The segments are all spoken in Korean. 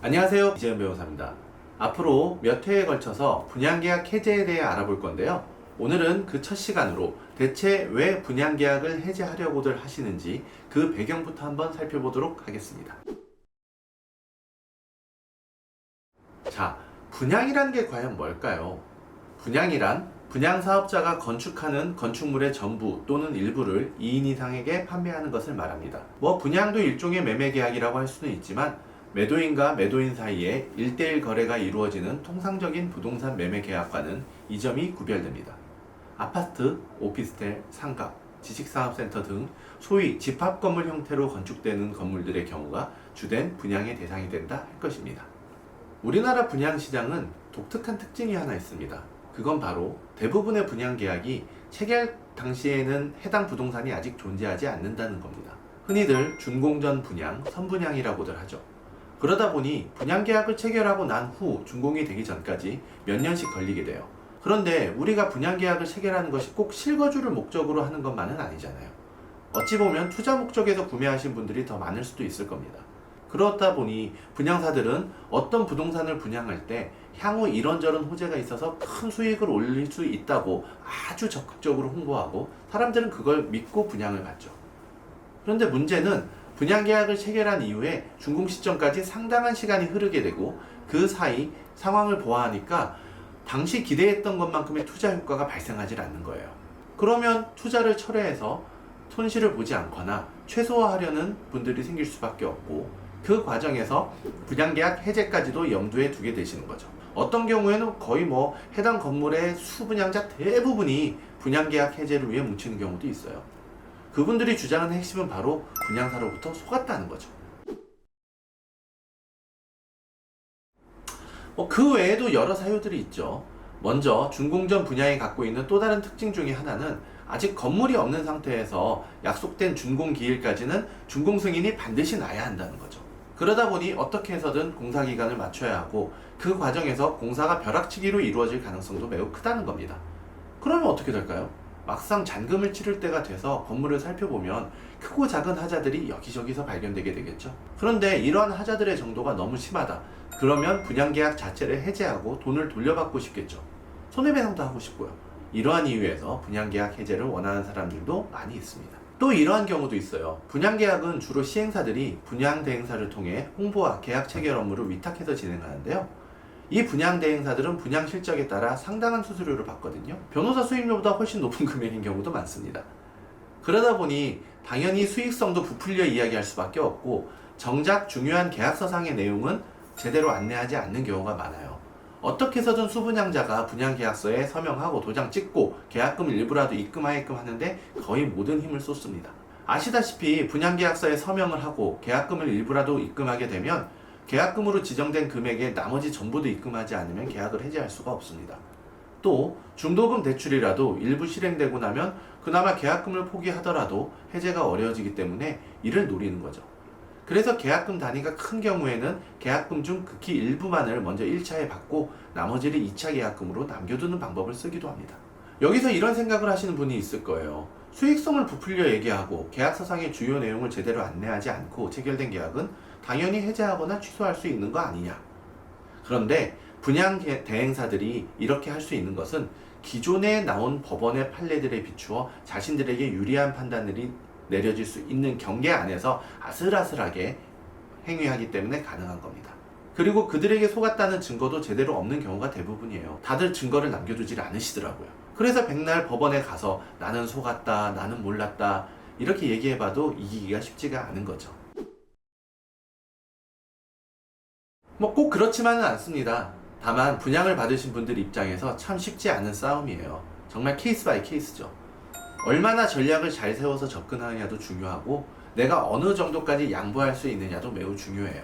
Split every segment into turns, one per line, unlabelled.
안녕하세요, 이재현 변호사입니다. 앞으로 몇 회에 걸쳐서 분양계약 해제에 대해 알아볼 건데요. 오늘은 그 첫 시간으로 대체 왜 분양계약을 해제하려고들 하시는지 그 배경부터 한번 살펴보도록 하겠습니다. 자, 분양이란 게 과연 뭘까요? 분양이란 분양사업자가 건축하는 건축물의 전부 또는 일부를 2인 이상에게 판매하는 것을 말합니다. 분양도 일종의 매매계약이라고 할 수는 있지만 매도인과 매도인 사이에 1대1 거래가 이루어지는 통상적인 부동산 매매 계약과는 이 점이 구별됩니다. 아파트, 오피스텔, 상가, 지식산업센터 등 소위 집합건물 형태로 건축되는 건물들의 경우가 주된 분양의 대상이 된다 할 것입니다. 우리나라 분양시장은 독특한 특징이 하나 있습니다. 그건 바로 대부분의 분양계약이 체결 당시에는 해당 부동산이 아직 존재하지 않는다는 겁니다. 흔히들 준공전 분양, 선분양이라고들 하죠. 그러다 보니 분양계약을 체결하고 난 후 준공이 되기 전까지 몇 년씩 걸리게 돼요. 그런데 우리가 분양계약을 체결하는 것이 꼭 실거주를 목적으로 하는 것만은 아니잖아요. 어찌 보면 투자 목적에서 구매하신 분들이 더 많을 수도 있을 겁니다. 그렇다 보니 분양사들은 어떤 부동산을 분양할 때 향후 이런저런 호재가 있어서 큰 수익을 올릴 수 있다고 아주 적극적으로 홍보하고 사람들은 그걸 믿고 분양을 받죠. 그런데 문제는 분양계약을 체결한 이후에 준공 시점까지 상당한 시간이 흐르게 되고 그 사이 상황을 보아하니까 당시 기대했던 것만큼의 투자 효과가 발생하지 않는 거예요. 그러면 투자를 철회해서 손실을 보지 않거나 최소화하려는 분들이 생길 수밖에 없고 그 과정에서 분양계약 해제까지도 염두에 두게 되시는 거죠. 어떤 경우에는 거의 해당 건물의 수분양자 대부분이 분양계약 해제를 위해 뭉치는 경우도 있어요. 그분들이 주장하는 핵심은 바로 분양사로부터 속았다는 거죠. 그 외에도 여러 사유들이 있죠. 먼저 준공전 분양이 갖고 있는 또 다른 특징 중에 하나는 아직 건물이 없는 상태에서 약속된 준공 기일까지는 준공 승인이 반드시 나야 한다는 거죠. 그러다 보니 어떻게 해서든 공사 기간을 맞춰야 하고 그 과정에서 공사가 벼락치기로 이루어질 가능성도 매우 크다는 겁니다. 그러면 어떻게 될까요? 막상 잔금을 치를 때가 돼서 건물을 살펴보면 크고 작은 하자들이 여기저기서 발견되게 되겠죠. 그런데 이러한 하자들의 정도가 너무 심하다. 그러면 분양계약 자체를 해제하고 돈을 돌려받고 싶겠죠. 손해배상도 하고 싶고요. 이러한 이유에서 분양계약 해제를 원하는 사람들도 많이 있습니다. 또 이러한 경우도 있어요. 분양계약은 주로 시행사들이 분양대행사를 통해 홍보와 계약 체결 업무를 위탁해서 진행하는데요. 이 분양대행사들은 분양 실적에 따라 상당한 수수료를 받거든요. 변호사 수임료보다 훨씬 높은 금액인 경우도 많습니다. 그러다 보니 당연히 수익성도 부풀려 이야기할 수밖에 없고 정작 중요한 계약서상의 내용은 제대로 안내하지 않는 경우가 많아요. 어떻게 해서든 수분양자가 분양계약서에 서명하고 도장 찍고 계약금 일부라도 입금하게끔 하는데 거의 모든 힘을 쏟습니다. 아시다시피 분양계약서에 서명을 하고 계약금을 일부라도 입금하게 되면 계약금으로 지정된 금액의 나머지 전부도 입금하지 않으면 계약을 해제할 수가 없습니다. 또 중도금 대출이라도 일부 실행되고 나면 그나마 계약금을 포기하더라도 해제가 어려워지기 때문에 이를 노리는 거죠. 그래서 계약금 단위가 큰 경우에는 계약금 중 극히 일부만을 먼저 1차에 받고 나머지를 2차 계약금으로 남겨두는 방법을 쓰기도 합니다. 여기서 이런 생각을 하시는 분이 있을 거예요. 수익성을 부풀려 얘기하고 계약서상의 주요 내용을 제대로 안내하지 않고 체결된 계약은 당연히 해제하거나 취소할 수 있는 거 아니냐. 그런데 분양 대행사들이 이렇게 할 수 있는 것은 기존에 나온 법원의 판례들에 비추어 자신들에게 유리한 판단들이 내려질 수 있는 경계 안에서 아슬아슬하게 행위하기 때문에 가능한 겁니다. 그리고 그들에게 속았다는 증거도 제대로 없는 경우가 대부분이에요. 다들 증거를 남겨두질 않으시더라고요. 그래서 백날 법원에 가서 나는 속았다, 나는 몰랐다 이렇게 얘기해봐도 이기기가 쉽지가 않은 거죠. 꼭 그렇지만은 않습니다. 다만 분양을 받으신 분들 입장에서 참 쉽지 않은 싸움이에요. 정말 케이스 바이 케이스죠. 얼마나 전략을 잘 세워서 접근하느냐도 중요하고 내가 어느 정도까지 양보할 수 있느냐도 매우 중요해요.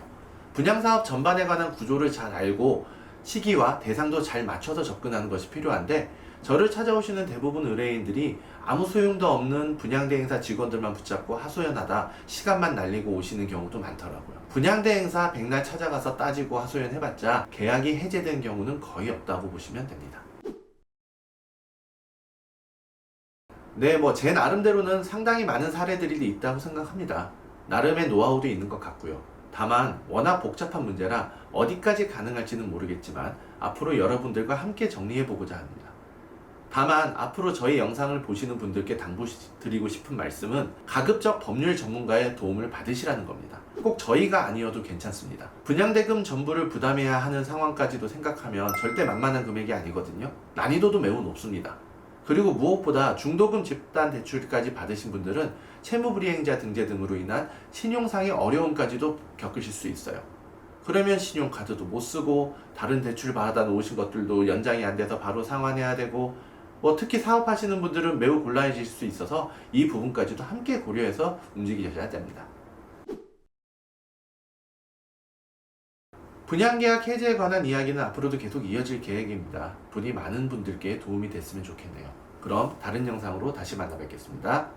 분양사업 전반에 관한 구조를 잘 알고 시기와 대상도 잘 맞춰서 접근하는 것이 필요한데 저를 찾아오시는 대부분 의뢰인들이 아무 소용도 없는 분양대행사 직원들만 붙잡고 하소연하다 시간만 날리고 오시는 경우도 많더라고요. 분양대행사 백날 찾아가서 따지고 하소연해봤자 계약이 해제된 경우는 거의 없다고 보시면 됩니다. 네, 제 나름대로는 상당히 많은 사례들이 있다고 생각합니다. 나름의 노하우도 있는 것 같고요. 다만 워낙 복잡한 문제라 어디까지 가능할지는 모르겠지만 앞으로 여러분들과 함께 정리해보고자 합니다. 다만 앞으로 저희 영상을 보시는 분들께 당부드리고 싶은 말씀은 가급적 법률 전문가의 도움을 받으시라는 겁니다. 꼭 저희가 아니어도 괜찮습니다. 분양대금 전부를 부담해야 하는 상황까지도 생각하면 절대 만만한 금액이 아니거든요. 난이도도 매우 높습니다. 그리고 무엇보다 중도금 집단 대출까지 받으신 분들은 채무불이행자 등재 등으로 인한 신용상의 어려움까지도 겪으실 수 있어요. 그러면 신용카드도 못 쓰고 다른 대출 받아 놓으신 것들도 연장이 안 돼서 바로 상환해야 되고 특히 사업하시는 분들은 매우 곤란해질 수 있어서 이 부분까지도 함께 고려해서 움직이셔야 됩니다. 분양계약 해지에 관한 이야기는 앞으로도 계속 이어질 계획입니다. 부디 많은 분들께 도움이 됐으면 좋겠네요. 그럼 다른 영상으로 다시 만나 뵙겠습니다.